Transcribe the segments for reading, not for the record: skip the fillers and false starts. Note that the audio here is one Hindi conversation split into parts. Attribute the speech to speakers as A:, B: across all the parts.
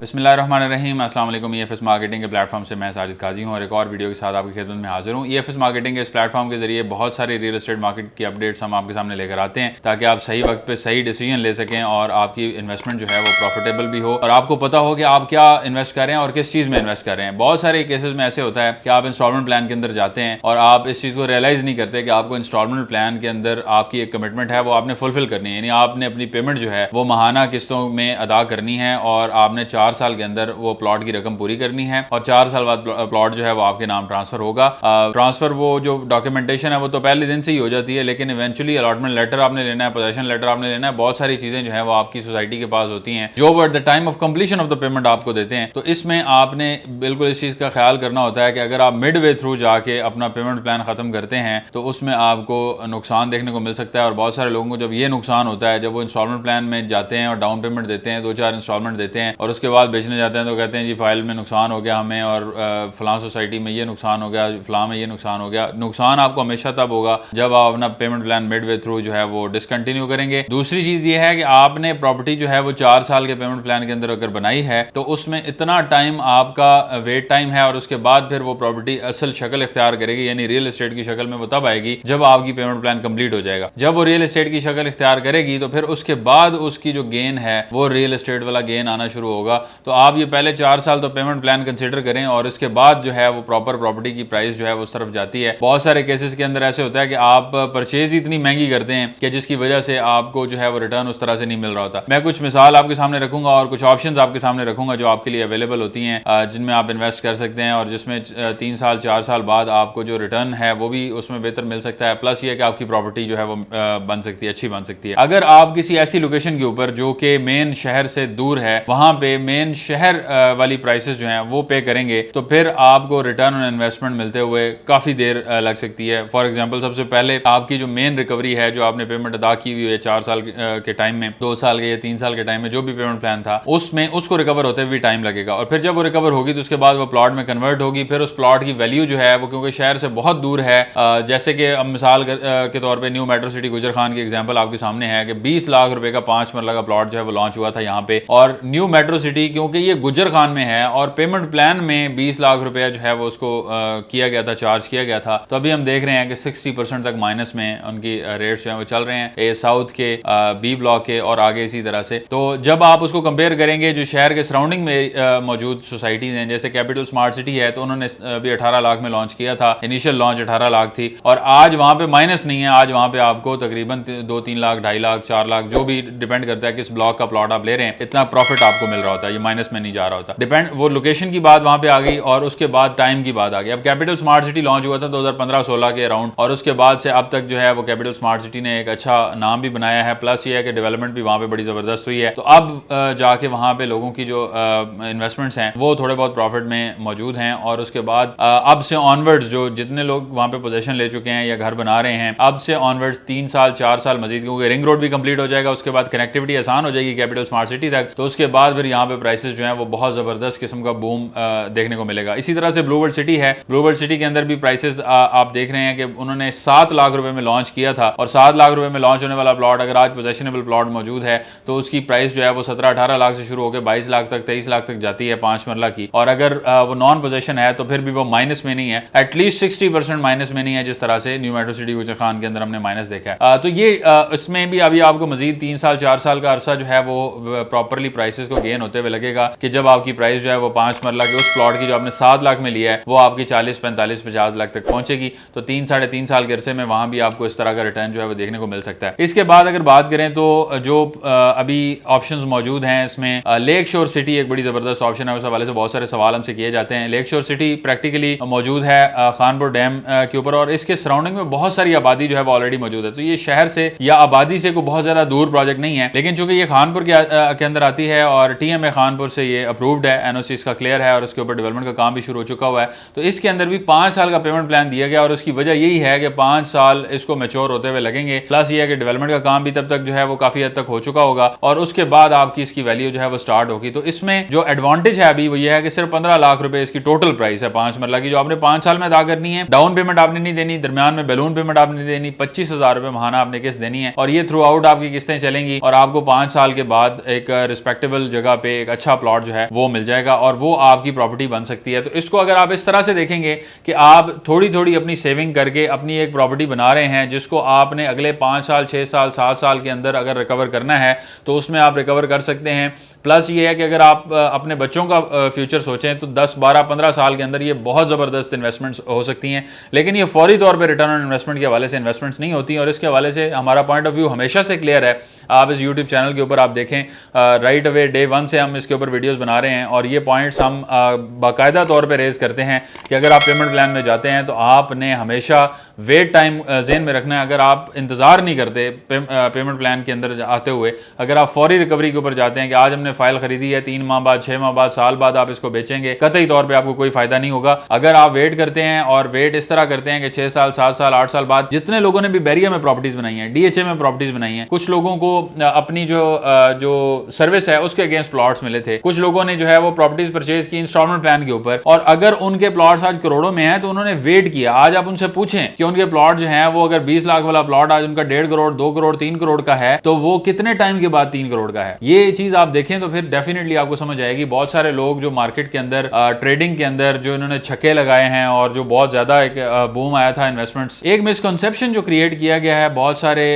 A: बिस्मिल्लाहिर्रहमानिर्रहीम। अस्सलाम वालेकुम। ईएफएस मार्केटिंग के प्लेटफॉर्म से मैं साजिद काजी हूँ और एक और वीडियो के साथ आपकी खिदमत में हाजिर हूँ। ईएफएस मार्केटिंग के इस प्लेटफॉर्म के जरिए बहुत सारी रियल एस्टेट मार्केट की अपडेट्स हम आपके सामने लेकर आते हैं ताकि आप सही वक्त पे सही डिसीजन ले सकें और आपकी इन्वेस्टमेंट जो है वो प्रॉफिटेबल भी हो और आपको पता हो कि आप क्या इन्वेस्ट कर रहे हैं और किस चीज़ में इन्वेस्ट कर रहे हैं। बहुत सारे केसेस में ऐसे होता है कि आप इंस्टॉलमेंट प्लान के अंदर जाते हैं और आप इस चीज़ को रियलाइज़ नहीं करते कि आपको इंस्टॉलमेंट प्लान के अंदर आपकी एक कमिटमेंट है वो आपने फुलफिल करनी है, यानी आपने अपनी पेमेंट जो है वो माहाना किस्तों में अदा करनी है और आपने 4 साल के अंदर वो प्लॉट की रकम पूरी करनी है और 4 साल बाद प्लॉट जो है वो आपके नाम ट्रांसफर होगा। ट्रांसफर वो जो डॉक्यूमेंटेशन है वो तो पहले दिन से ही हो जाती है, लेकिन इवेंचुअली अलॉटमेंट लेटर आपने लेना है, पोजेशन लेटर आपने लेना है, बहुत सारी चीजें जो है वो आपकी सोसाइटी के पास होती हैं जो वो at the time of completion of the payment आपको देते हैं। तो इसमें आपने बिल्कुल इस चीज का ख्याल करना होता है कि अगर आप मिड वे थ्रू जाके अपना पेमेंट प्लान खत्म करते हैं तो उसमें आपको नुकसान देखने को मिल सकता है। और बहुत सारे लोगों को जब ये नुकसान होता है, जब वो इंस्टॉलमेंट प्लान में जाते हैं और डाउन पेमेंट देते हैं, 2-4 इंस्टॉलमेंट देते हैं और उसके बाद बेचने जाते हैं तो कहते हैं जी फाइल में नुकसान हो गया हमें और फलां सोसाइटी में ये नुकसान हो गया, फलां में ये नुकसान हो गया। नुकसान आपको हमेशा तब होगा जब आप अपना payment plan mid way through जो है वो डिसकंटिन्यू करेंगे। दूसरी चीज ये है कि आपने प्रॉपर्टी जो है वो 4 साल के पेमेंट प्लान के अंदर अगर बनाई है तो उसमें इतना टाइम आपका वेट टाइम है और उसके बाद फिर वो प्रॉपर्टी असल शक्ल इख्तियार करेगी, यानी रियल एस्टेट की शक्ल में वो तब आएगी जब आपकी पेमेंट प्लान कंप्लीट हो जाएगा। जब वो रियल एस्टेट की शक्ल इख्तियार करेगी तो फिर उसके बाद उसकी जो गेन है वो रियल एस्टेट वाला गेन आना शुरू होगा। तो आप ये पहले 4 साल तो पेमेंट प्लान कंसीडर करें और इसके बाद जो है वो प्रॉपर प्रॉपर्टी की प्राइस जो है वो उस तरफ जाती है। बहुत सारे केसेस के अंदर ऐसे होता है कि आप परचेज इतनी महंगी करते हैं कि जिसकी वजह से आपको जो है वो रिटर्न उस तरह से नहीं मिल रहा होता। मैं कुछ मिसाल आपके सामने रखूंगा और कुछ ऑप्शंस आपके सामने रखूंगा जो आपके लिए अवेलेबल होती हैं, जिनमें आप इन्वेस्ट कर सकते हैं और जिसमें 3 साल 4 साल बाद आपको जो रिटर्न है वो भी उसमें बेहतर मिल सकता है। प्लस ये कि आपकी प्रॉपर्टी जो है वो बन सकती है, अच्छी बन सकती है। अगर आप किसी ऐसी लोकेशन के ऊपर जो कि मेन शहर से दूर है, वहां पे मेन शहर वाली प्राइसेस जो हैं वो पे करेंगे तो फिर आपको रिटर्न ऑन इन्वेस्टमेंट मिलते हुए काफ़ी देर लग सकती है। फॉर एग्जांपल सबसे पहले आपकी जो मेन रिकवरी है, जो आपने पेमेंट अदा की हुई है 4 साल के टाइम में, 2 साल के या 3 साल के टाइम में जो भी पेमेंट प्लान था उसमें उसको रिकवर होते हुए भी टाइम लगेगा और फिर जब वो रिकवर होगी तो उसके बाद वो प्लॉट में कन्वर्ट होगी। फिर उस प्लॉट की वैल्यू जो है वो क्योंकि शहर से बहुत दूर है, जैसे कि अब मिसाल के तौर पर न्यू मेट्रो सिटी गुजर खान की एग्जाम्पल आपके सामने है कि 20 लाख रुपए का 5 मरला का प्लॉट जो है वो लॉन्च हुआ था यहाँ पे। और न्यू मेट्रो सिटी क्योंकि ये गुजर खान में है और पेमेंट प्लान में 20 लाख रुपया जो है वो उसको किया गया था, चार्ज किया गया था, तो अभी हम देख रहे हैं कि 60% तक माइनस में उनकी रेट्स जो है वो चल रहे हैं, ए साउथ के, बी ब्लॉक के और आगे इसी तरह से। तो जब आप उसको कंपेयर करेंगे जो शहर के सराउंडिंग में मौजूद सोसाइटीज हैं, जैसे कैपिटल स्मार्ट सिटी है तो उन्होंने अभी 18 लाख में लॉन्च किया था, इनिशियल लॉन्च 18 लाख थी और आज वहां पे माइनस नहीं है, आज वहां पे आपको तकरीबन 2-3 लाख, 2.5 लाख, 4 लाख, जो भी डिपेंड करता है किस ब्लॉक का प्लॉट आप ले रहे हैं, इतना प्रॉफिट आपको मिल रहा होता है, ये माइनस में नहीं जा रहा होता। डिपेंड वो लोकेशन की बात वहां पे आ गई और उसके बाद टाइम की बात आ गई। अब कैपिटल स्मार्ट सिटी लॉन्च हुआ था 2015-16 के अराउंड और उसके बाद से अब तक जो है वो कैपिटल स्मार्ट सिटी ने एक अच्छा नाम भी बनाया है, प्लस ये है कि डेवलपमेंट भी वहां पे बड़ी जबरदस्त हुई है। तो अब जाके वहां पे लोगों की जो इन्वेस्टमेंट्स हैं वो थोड़े बहुत प्रॉफिट में मौजूद हैं और उसके बाद अब से ऑनवर्ड्स जो जितने लोग वहां पे पोजीशन ले चुके हैं या घर बना रहे हैं, अब से ऑनवर्ड्स 3 साल 4 साल मजीद, क्योंकि रिंग रोड भी कंप्लीट हो जाएगा, उसके बाद कनेक्टिविटी आसान हो जाएगी कैपिटल स्मार्ट सिटी तक, तो उसके बाद फिर यहाँ पे प्राइसेस जो हैं वो बहुत जबरदस्त किस्म का बूम देखने को मिलेगा। इसी तरह से ब्लू वर्ल्ड सिटी है, ब्लू वर्ल्ड सिटी के अंदर भी प्राइसेस आप देख रहे हैं कि उन्होंने 7 लाख रुपए में लॉन्च किया था और 7 लाख रुपए में लॉन्च होने वाला प्लॉट अगर आज पोजेशनेबल प्लॉट मौजूद है तो उसकी प्राइस जो है वो 17-18 लाख से शुरू होकर 22 लाख तक, 23 लाख तक जाती है 5 मरला की। और अगर वो नॉन पोजेशन है तो फिर भी वो माइनस में नहीं है, एटलीस्ट 60% माइनस में नहीं है, जिस तरह से न्यू मेट्रो सिटी गुजर खान के अंदर हमने माइनस देखा है। तो ये इसमें भी अभी आपको मजीद 3 साल 4 साल का अरसा जो है वो प्रॉपरली प्राइसेस को गेन होते हुए लगेगा कि जब आपकी प्राइस जो है वो 5 मरला के उस प्लॉट की जो आपने 7 लाख में लिया है वो आपकी 40, 45, 50 लाख तक पहुंचेगी। तो 3-3.5 साल के अरसे में वहां भी आपको इस तरह का रिटर्न जो है वो देखने को मिल सकता है। इसके बाद अगर बात करें तो जो अभी ऑप्शंस मौजूद हैं इसमें लेक शोर सिटी एक बड़ी जबरदस्त ऑप्शन है, उस हवाले से बहुत सारे सवाल हमसे किए जाते हैं। लेक शोर सिटी प्रैक्टिकली मौजूद है खानपुर डैम के ऊपर और इसके सराउंडिंग में बहुत सारी आबादी जो है वो ऑलरेडी मौजूद है, तो ये शहर से या आबादी से कोई बहुत ज्यादा दूर प्रोजेक्ट नहीं है, लेकिन चूंकि ये खानपुर के अंदर आती है और TMA खानपुर से ये अप्रूव्ड है, NOC इसका क्लियर है और उसके ऊपर डेवलपमेंट का काम भी शुरू हो चुका हुआ है, तो इसके अंदर भी 5 साल का पेमेंट प्लान दिया गया और उसकी वजह यही है कि 5 साल इसको मैच्योर होते हुए लगेंगे, प्लस ये है कि डेवलपमेंट का काम भी तब तक जो है वो काफी हद तक हो चुका होगा और उसके बाद आपकी इसकी वैल्यू जो है वो स्टार्ट होगी। तो इसमें जो एडवांटेज है अभी वो ये है कि सिर्फ 15 लाख रुपए इसकी टोटल प्राइस है 5 मरला की, जो आपने 5 साल में अदा करनी है। डाउन पेमेंट आपने नहीं देनी, दरमियान में बैलून पेमेंट आपने नहीं देनी, 25,000 रुपए महाना आपने किस्त देनी है और ये थ्रू आउट आपकी किस्तें चलेंगी और आपको 5 साल के बाद एक रिस्पेक्टेबल जगह पे एक अच्छा अच्छा प्लॉट जो है वो मिल जाएगा और वो आपकी प्रॉपर्टी बन सकती है। तो इसको अगर आप इस तरह से देखेंगे कि आप थोड़ी थोड़ी अपनी सेविंग करके अपनी एक प्रॉपर्टी बना रहे हैं जिसको आपने अगले 5 साल 6 साल 7 साल के अंदर अगर रिकवर करना है तो उसमें आप रिकवर कर सकते हैं। प्लस ये है कि अगर आप अपने बच्चों का फ्यूचर सोचें तो 10 12 15 साल के अंदर ये बहुत ज़बरदस्त इन्वेस्टमेंट्स हो सकती हैं, लेकिन ये फौरी तौर पे रिटर्न ऑन इन्वेस्टमेंट के हवाले से इन्वेस्टमेंट्स नहीं होती। और इसके हवाले से हमारा पॉइंट ऑफ व्यू हमेशा से क्लियर है। आप इस यूट्यूब चैनल के ऊपर आप देखें, राइट अवे डे 1 से हम इसके ऊपर वीडियोज़ बना रहे हैं और ये पॉइंट्स हम बाकायदा तौर पर रेज करते हैं कि अगर आप पेमेंट प्लान में जाते हैं तो आपने हमेशा वेट टाइम जेन में रखना है। अगर आप इंतज़ार नहीं करते पेमेंट प्लान के अंदर आते हुए, अगर आप फौरी रिकवरी के ऊपर जाते हैं कि आज हमने फाइल खरीदी है 3 माह बाद 6 माह बाद साल बाद आप इसको बेचेंगे, कतई तौर पे आपको कोई फायदा नहीं होगा। अगर आप वेट करते हैं और वेट इस तरह करते हैं कि 6 साल 7 साल 8 साल बाद, जितने लोगों ने भी बैरिया में प्रॉपर्टीज बनाई हैं, डीएचए में प्रॉपर्टीज बनाई हैं, कुछ लोगों को अपनी जो सर्विस है उसके अगेंस्ट प्लॉट्स मिले थे, कुछ लोगों ने जो है वो प्रॉपर्टीज परचेज की इंस्टॉलमेंट प्लान के ऊपर, और अगर उनके प्लॉट्स आज करोड़ों में हैं तो उन्होंने वेट किया। आज आप उनसे पूछें कि उनके प्लॉट जो है वो अगर 20 लाख वाला प्लॉट आज उनका 1.5 करोड़ 2 करोड़ 3 करोड़ का है तो वो कितने टाइम के बाद 3 करोड़ का है। ये चीज आप देखें तो फिर डेफिनेटली आपको समझ आएगी। बहुत सारे लोग जो मार्केट के अंदर ट्रेडिंग के अंदर जो इन्होंने छक्के लगाए हैं और जो बहुत ज्यादा एक बूम आया था इन्वेस्टमेंट्स, एक मिसकंसेप्शन जो क्रिएट किया गया है बहुत सारे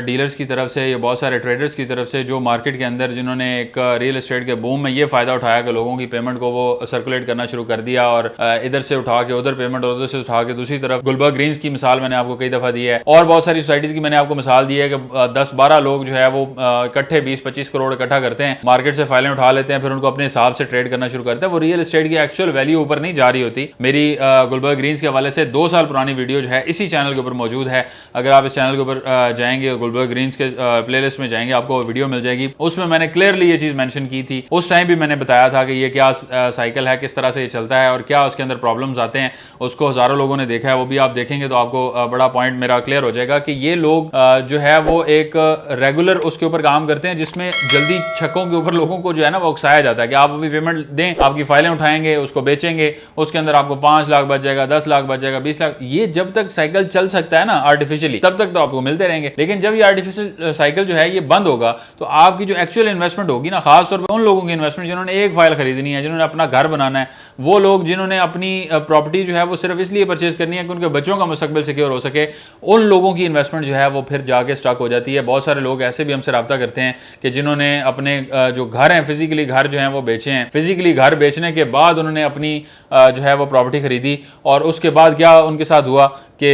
A: डीलर्स की तरफ से या बहुत सारे ट्रेडर्स की तरफ से जो मार्केट के अंदर जिन्होंने एक रियल एस्टेट के बूम में ये फायदा उठाया कि लोगों की पेमेंट को वो सर्कुलेट करना शुरू कर दिया और इधर से उठा के उधर पेमेंट और उधर से उठा के दूसरी तरफ। गुलबर्ग ग्रीन्स की मिसाल मैंने आपको कई दफा दी है और बहुत सारी सोसाइटीज की मैंने आपको मिसाल दी है कि 10-12 लोग जो है वो इकट्ठे 20-25 करोड़ इकट्ठा करते हैं, मार्केट से फाइलें उठा लेते हैं, फिर उनको अपने हिसाब से ट्रेड करना शुरू करते हैं। वो रियल एस्टेट की एक्चुअल वैल्यू ऊपर नहीं जा रही होती। मेरी गुलबर्ग ग्रीन्स के हवाले से 2 साल पुरानी वीडियो जो है इसी चैनल के ऊपर मौजूद है। अगर आप इस चैनल के ऊपर जाएंगे, गुलबर्ग ग्रीन्स के प्लेलिस्ट में जाएंगे, आपको वीडियो मिल जाएगी। उसमें मैंने क्लियरली ये चीज मेंशन की थी। उस टाइम भी मैंने बताया था कि ये क्या साइकिल है, किस तरह से ये चलता है और क्या उसके अंदर प्रॉब्लम्स आते हैं। उसको हजारों लोगों ने देखा है, वो भी आप देखेंगे तो आपको बड़ा पॉइंट मेरा क्लियर हो जाएगा कि ये लोग जो है वो एक रेगुलर उसके ऊपर काम करते हैं जिसमें जल्दी छक्कों के ऊपर लोगों को जो है ना वो उकसाया जाता है कि आप अभी पेमेंट दें, आपकी फाइलें उठाएंगे, उसको बेचेंगे, उसके अंदर आपको 5 लाख बच जाएगा, 10 लाख बच जाएगा, 20 लाख। ये जब तक साइकिल चल सकता है ना आर्टिफिशियली, तब तक तो आपको मिलते रहेंगे। लेकिन जब ये आर्टिफिशियल साइकिल जो है ये बंद होगा तो आपकी जो एक्चुअल इन्वेस्टमेंट होगी ना, खासतौर पर उन लोगों की इन्वेस्टमेंट जिन्होंने एक फाइल खरीदनी है, जिन्होंने अपना घर बनाना है, वो लोग जिन्होंने अपनी प्रॉपर्टी जो है वो सिर्फ इसलिए परचेज करनी है कि उनके बच्चों का मुस्तकबिल सिक्योर हो सके, उन लोगों की इन्वेस्टमेंट जो है वो फिर जाके स्टक हो जाती है। बहुत सारे लोग ऐसे भी हमसे रब्ता करते हैं कि जिन्होंने अपने जो घर हैं, फिजिकली घर जो हैं वो बेचे हैं, फिजिकली घर बेचने के बाद उन्होंने अपनी जो है वो प्रॉपर्टी खरीदी और उसके बाद क्या उनके साथ हुआ कि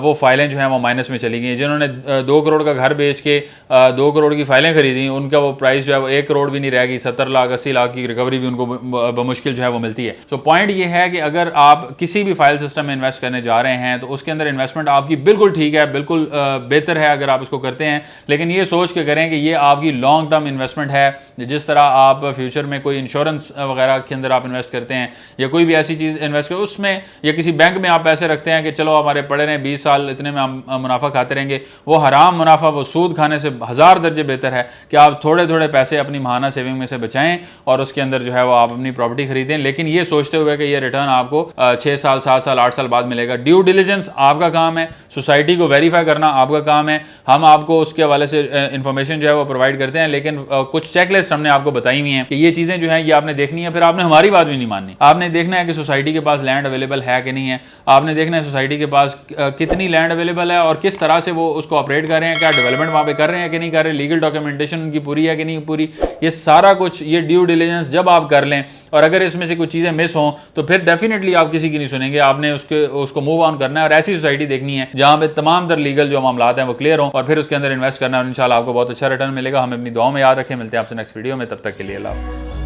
A: वो फाइलें जो हैं वो माइनस में चली गई। जिन्होंने 2 करोड़ का घर बेच के 2 करोड़ की फाइलें खरीदी, उनका वो प्राइस जो है वो 1 करोड़ भी नहीं रहेगी, 70 लाख 80 लाख की रिकवरी भी उनको बमुश्किल जो है वो मिलती है। तो पॉइंट ये है कि अगर आप किसी भी फाइल सिस्टम में इन्वेस्ट करने जा रहे हैं तो उसके अंदर इन्वेस्टमेंट आपकी बिल्कुल ठीक है, बिल्कुल बेहतर है अगर आप इसको करते हैं, लेकिन ये सोच के करें कि ये आपकी लॉन्ग टर्म इन्वेस्टमेंट है। जिस तरह आप फ्यूचर में कोई इंश्योरेंस वगैरह के अंदर आप इन्वेस्ट करते हैं या कोई भी ऐसी चीज़ इन्वेस्ट करें उसमें, या किसी बैंक में आप पैसे रखते हैं कि चलो हमारे पड़े रहे 20 साल इतने में हम मुनाफा खाते रहेंगे, वो हराम मुनाफा, वो सूद खाने से 1000 दर्जे बेहतर है कि आप थोड़े थोड़े पैसे अपनी माहाना सेविंग में से बचाएं और उसके अंदर जो है वो आप अपनी प्रॉपर्टी खरीदें, लेकिन ये सोचते हुए कि ये रिटर्न आपको 6 साल 7 साल 8 साल बाद मिलेगा। ड्यू डिलिजेंस आपका काम है, सोसाइटी को वेरीफाई करना आपका काम है। हम आपको उसके हवाले से इंफॉर्मेशन जो है वो प्रोवाइड करते हैं, लेकिन कुछ चेकलिस्ट हमने आपको बताई हुई हैं कि ये चीज़ें जो हैं ये आपने देखनी है। फिर आपने हमारी बात भी नहीं माननी, आपने देखना है कि सोसाइटी के पास लैंड अवेलेबल है कि नहीं है, आपने देखना है सोसाइटी के पास कितनी लैंड अवेलेबल है और किस तरह से वो उसको ऑपरेट कर रहे हैं, क्या डेवलपमेंट वहाँ पे कर रहे हैं कि नहीं कर रहे, लीगल डॉक्यूमेंटेशन उनकी पूरी है कि नहीं पूरी। ये सारा कुछ, ये ड्यू डिलिजेंस जब आप कर लें और अगर इसमें से कुछ चीज़ें मिस हों तो फिर डेफिनेटली आप किसी की नहीं सुनेंगे, आपने उसको मूव ऑन करना है और ऐसी सोसाइटी देखनी है जहाँ पे तमाम तर लीगल जो मामला हैं वो क्लियर हों और फिर उसके अंदर इन्वेस्ट करना है और इंशाल्लाह आपको बहुत अच्छा रिटर्न मिलेगा। हमें अपनी दुआओं में याद रखें। मिलते हैं आपसे नेक्स्ट वीडियो में, तब तक के लिए अल्लाह।